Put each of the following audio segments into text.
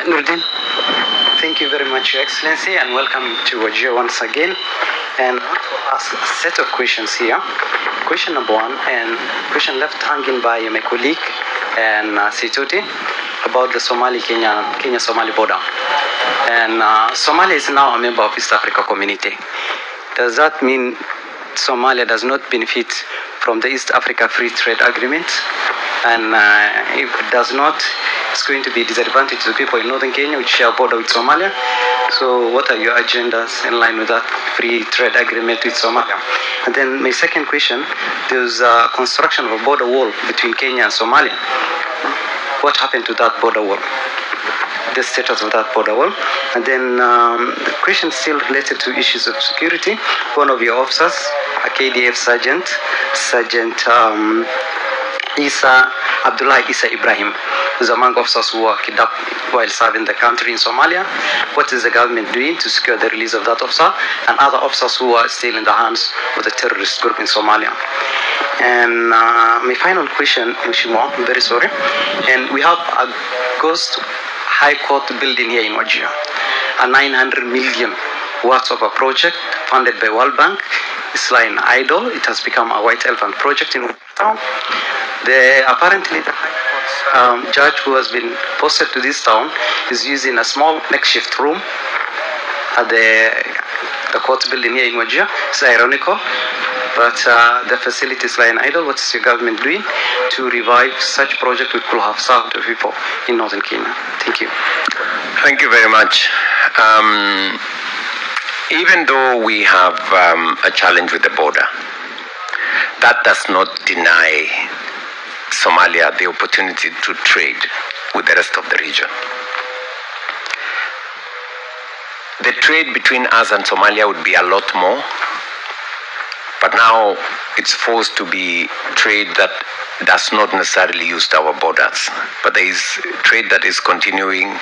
Nurdin, thank you very much, Your Excellency, and welcome to Wajir once again. And a set of questions here. Question number one, and question left hanging by my colleague and Situti about the Kenya-Somali border. And Somalia is now a member of East Africa Community. Does that mean Somalia does not benefit from the East Africa Free Trade Agreement? And if it does not, it's going to be a disadvantage to the people in northern Kenya, which share a border with Somalia. So what are your agendas in line with that free trade agreement with Somalia? And then my second question, there's a construction of a border wall between Kenya and Somalia. What happened to that border wall? The status of that border wall. And then the question still related to issues of security. One of your officers, a KDF Sergeant Abdullah Isa Ibrahim, who's among officers who were kidnapped while serving the country in Somalia. What is the government doing to secure the release of that officer and other officers who are still in the hands of the terrorist group in Somalia? And my final question, Mheshimiwa, I'm very sorry. And we have a ghost high court building here in Wajir, a 900 million worth of a project funded by World Bank. It's lying idle. It has become a white elephant project in town. Apparently the high court judge who has been posted to this town is using a small makeshift room at the court building here in Wajir. It's ironical, but the facility is lying idle. What is your government doing to revive such project which could have served the people in northern Kenya? Thank you. Thank you very much. Even though we have a challenge with the border, that does not deny Somalia the opportunity to trade with the rest of the region. The trade between us and Somalia would be a lot more, but now it's forced to be trade that does not necessarily use our borders. But there is trade that is continuing.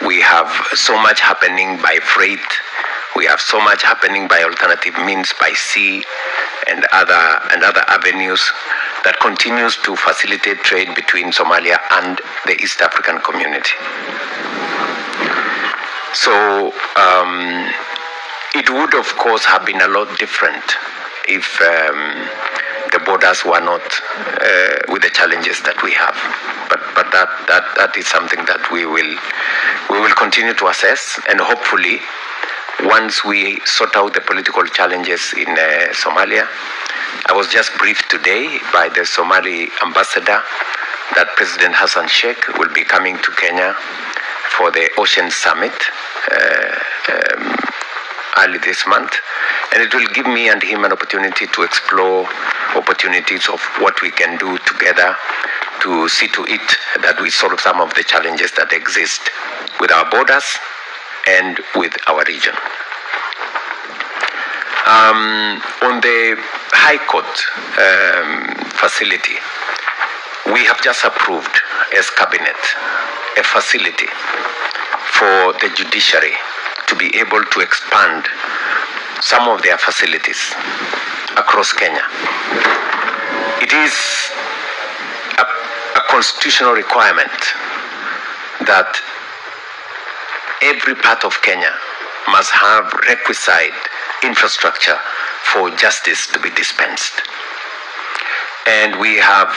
We have so much happening by freight. We have so much happening by alternative means, by sea and other avenues that continues to facilitate trade between Somalia and the East African community. So it would, of course, have been a lot different if the borders were not with the challenges that we have. But that is something that we will continue to assess, and hopefully, once we sort out the political challenges in Somalia. I was just briefed today by the Somali ambassador that President Hassan Sheikh will be coming to Kenya for the Ocean Summit early this month, and it will give me and him an opportunity to explore opportunities of what we can do together to see to it that we solve some of the challenges that exist with our borders and with our region. On the High Court facility, we have just approved as Cabinet a facility for the judiciary to be able to expand some of their facilities across Kenya. It is a constitutional requirement that every part of Kenya must have requisite infrastructure for justice to be dispensed. And we have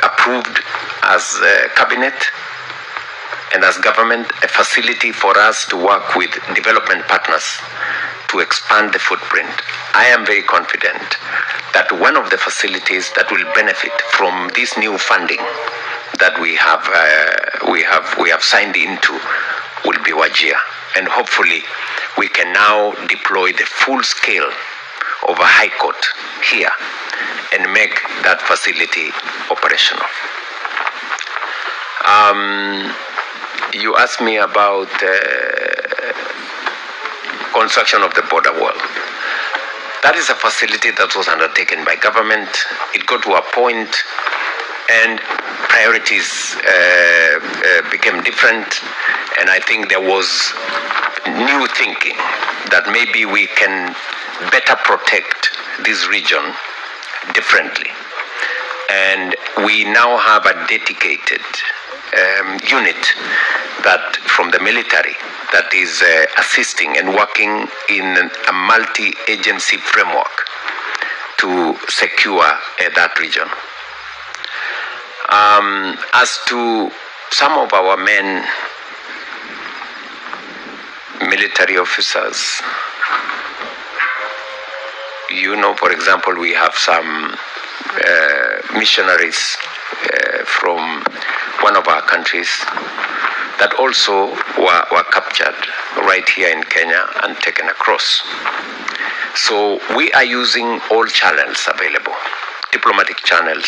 approved as Cabinet and as government a facility for us to work with development partners to expand the footprint. I am very confident that one of the facilities that will benefit from this new funding that we have signed into will be Wajir, and hopefully we can now deploy the full scale of a high court here and make that facility operational. You asked me about construction of the border wall. That is a facility that was undertaken by government. It got to a point and priorities became different, and I think there was new thinking that maybe we can better protect this region differently. And we now have a dedicated unit that from the military that is assisting and working in a multi-agency framework to secure that region. As to some of our men, military officers, you know, for example, we have some missionaries from one of our countries that also were captured right here in Kenya and taken across. So we are using all channels available, diplomatic channels,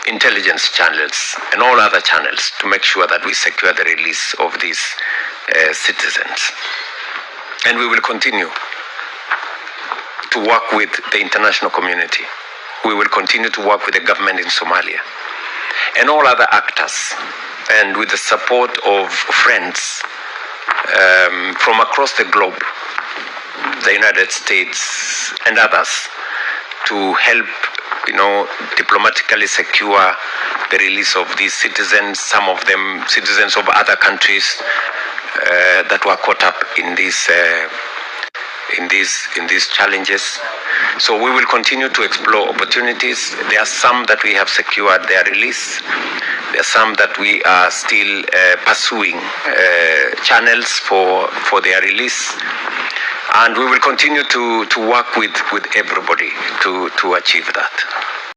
intelligence channels, and all other channels to make sure that we secure the release of these citizens. And we will continue to work with the international community. We will continue to work with the government in Somalia and all other actors, and with the support of friends from across the globe, the United States and others, to help, you know, diplomatically secure the release of these citizens, some of them citizens of other countries that were caught up in these challenges. So we will continue to explore opportunities. There are some that we have secured their release. There are some that we are still pursuing channels for their release. And we will continue to work with everybody to achieve that.